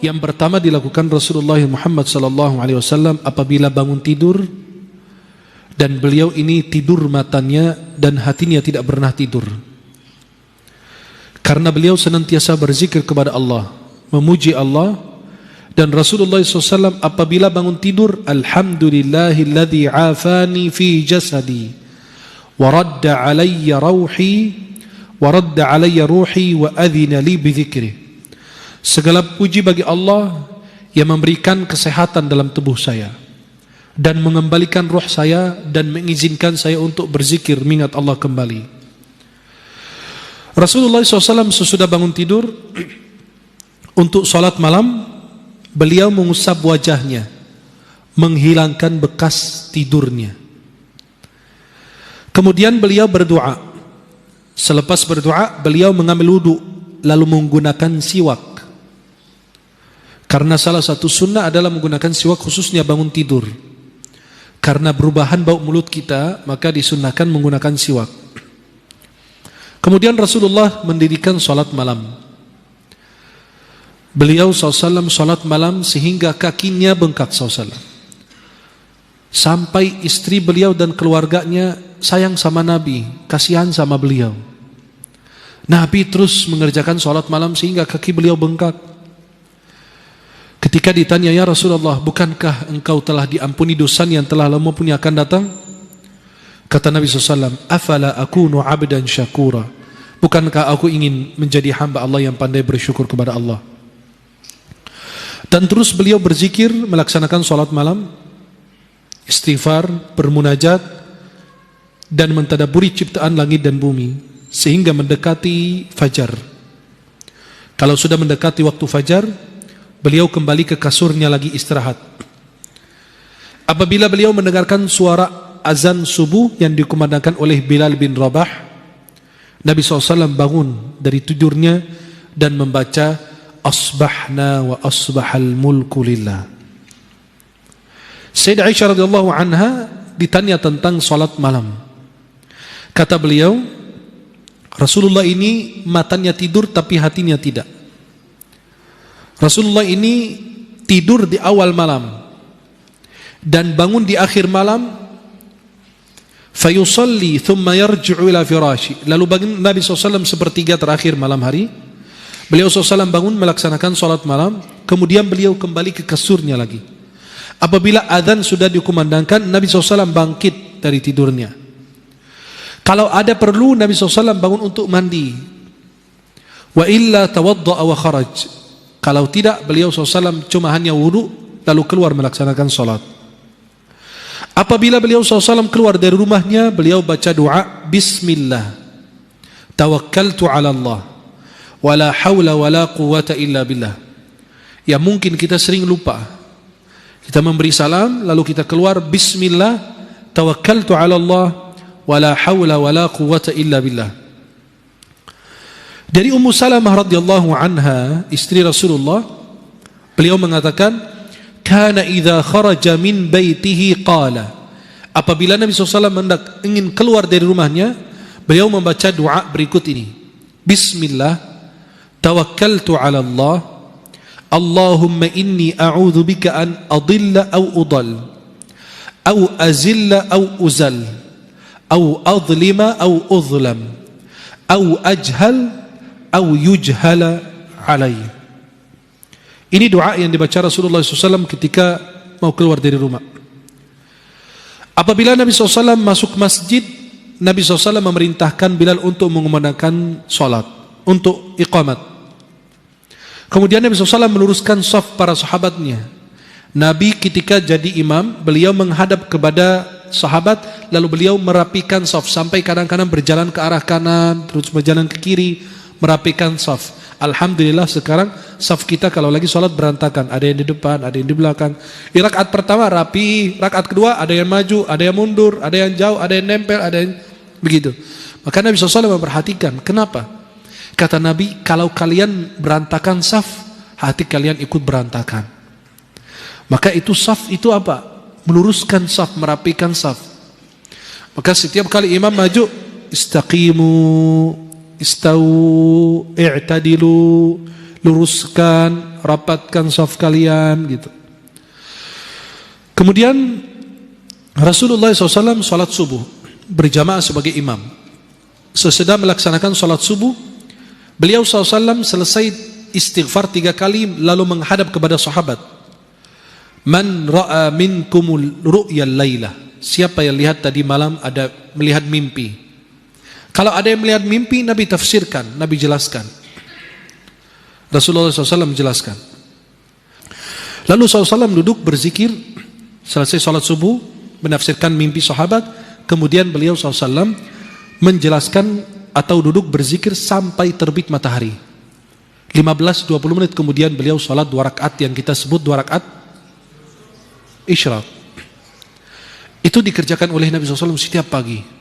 Yang pertama dilakukan Rasulullah Muhammad SAW apabila bangun tidur, dan beliau ini tidur matanya dan hatinya tidak pernah tidur. Karena beliau senantiasa berzikir kepada Allah, memuji Allah. Dan Rasulullah SAW apabila bangun tidur, Alhamdulillahilladzi afani fi jasadi wa radda alayya ruhi wa adhina li bidzikri. Segala puji bagi Allah yang memberikan kesehatan dalam tubuh saya dan mengembalikan ruh saya dan mengizinkan saya untuk berzikir mengingat Allah kembali. Rasulullah SAW sesudah bangun tidur untuk salat malam, beliau mengusap wajahnya, menghilangkan bekas tidurnya. Kemudian beliau berdoa. Selepas berdoa, beliau mengambil wudu lalu menggunakan siwak. Karena salah satu sunnah adalah menggunakan siwak khususnya bangun tidur. Karena perubahan bau mulut kita, maka disunnahkan menggunakan siwak. Kemudian Rasulullah mendirikan salat malam. Beliau SAW salat malam sehingga kakinya bengkak SAW. Sampai istri beliau dan keluarganya sayang sama Nabi, kasihan sama beliau. Nabi terus mengerjakan salat malam sehingga kaki beliau bengkak. Ketika ditanya, ya Rasulullah, bukankah engkau telah diampuni dosa yang telah lama pun akan datang? Kata Nabi SAW, afala akunu abdan syakura. Bukankah aku ingin menjadi hamba Allah yang pandai bersyukur kepada Allah? Dan terus beliau berzikir, melaksanakan salat malam, istighfar, bermunajat, dan mentadaburi ciptaan langit dan bumi sehingga mendekati fajar. Kalau sudah mendekati waktu fajar, beliau kembali ke kasurnya lagi istirahat. Apabila beliau mendengarkan suara azan subuh yang dikumandangkan oleh Bilal bin Rabah, Nabi SAW bangun dari tidurnya dan membaca Asbahna wa asbahal mulku lillah. Sayyidah Aisyah radhiyallahu anha ditanya tentang salat malam. Kata beliau, Rasulullah ini matanya tidur tapi hatinya tidak. Rasulullah ini tidur di awal malam dan bangun di akhir malam, fayusalli thumma yarji'u ila firashi. Lalu bangun Nabi SAW sepertiga terakhir malam hari. Beliau SAW bangun melaksanakan salat malam, kemudian beliau kembali ke kasurnya lagi. Apabila azan sudah dikumandangkan, Nabi SAW bangkit dari tidurnya. Kalau ada perlu, Nabi SAW bangun untuk mandi. Wa illa tawadda'a wa kharaj. Kalau tidak, beliau SAW cuma hanya wudu lalu keluar melaksanakan salat. Apabila beliau SAW keluar dari rumahnya, beliau baca doa, Bismillah, tawakkaltu ala Allah, wala hawla wala quwwata illa billah. Ya mungkin kita sering lupa. Kita memberi salam lalu kita keluar Bismillah, tawakkaltu ala Allah, wala hawla wala quwwata illa billah. Dari Ummu Salamah radhiyallahu anha, istri Rasulullah, beliau mengatakan, kana idza kharaja min baitihi qala. Apabila Nabi SAW ingin keluar dari rumahnya, beliau membaca doa berikut ini. Bismillah, tawakkaltu ala Allah, Allahumma inni a'udzu bika an adilla aw udall, aw azilla aw uzal, aw adlima aw udlam, aw ajhal aw yujhala alai. Ini doa yang dibaca Rasulullah SAW ketika mau keluar dari rumah. Apabila Nabi SAW masuk masjid, Nabi SAW memerintahkan Bilal untuk mengumandangkan salat, untuk iqamat. Kemudian Nabi SAW meluruskan saf para sahabatnya. Nabi ketika jadi imam, beliau menghadap kepada sahabat, lalu beliau merapikan saf sampai kadang-kadang berjalan ke arah kanan, terus berjalan ke kiri, merapikan saf. Alhamdulillah sekarang saf kita kalau lagi sholat berantakan, ada yang di depan, ada yang di belakang. Di rakaat pertama rapi, rakaat kedua ada yang maju, ada yang mundur, ada yang jauh, ada yang nempel, ada yang begitu. Maka Nabi SAW memperhatikan. Kenapa? Kata Nabi, kalau kalian berantakan saf, hati kalian ikut berantakan. Maka itu saf itu apa? Meluruskan saf, merapikan saf. Maka setiap kali imam maju, istaqimu, istawu, i'tadilu, luruskan, rapatkan saf kalian gitu. Kemudian Rasulullah SAW salat subuh berjamaah sebagai imam. Sesudah melaksanakan salat subuh, beliau SAW selesai istighfar 3 kali lalu menghadap kepada sahabat. Man ra'a minkumul ru'yal lailah. Siapa yang lihat tadi malam ada melihat mimpi. Kalau ada yang melihat mimpi, Nabi tafsirkan, Nabi jelaskan. Rasulullah SAW menjelaskan. Lalu SAW duduk berzikir, selesai salat subuh, menafsirkan mimpi sahabat, kemudian beliau SAW menjelaskan atau duduk berzikir sampai terbit matahari. 15-20 menit kemudian beliau salat 2 rakaat yang kita sebut 2 rakaat isyraq. Itu dikerjakan oleh Nabi SAW setiap pagi.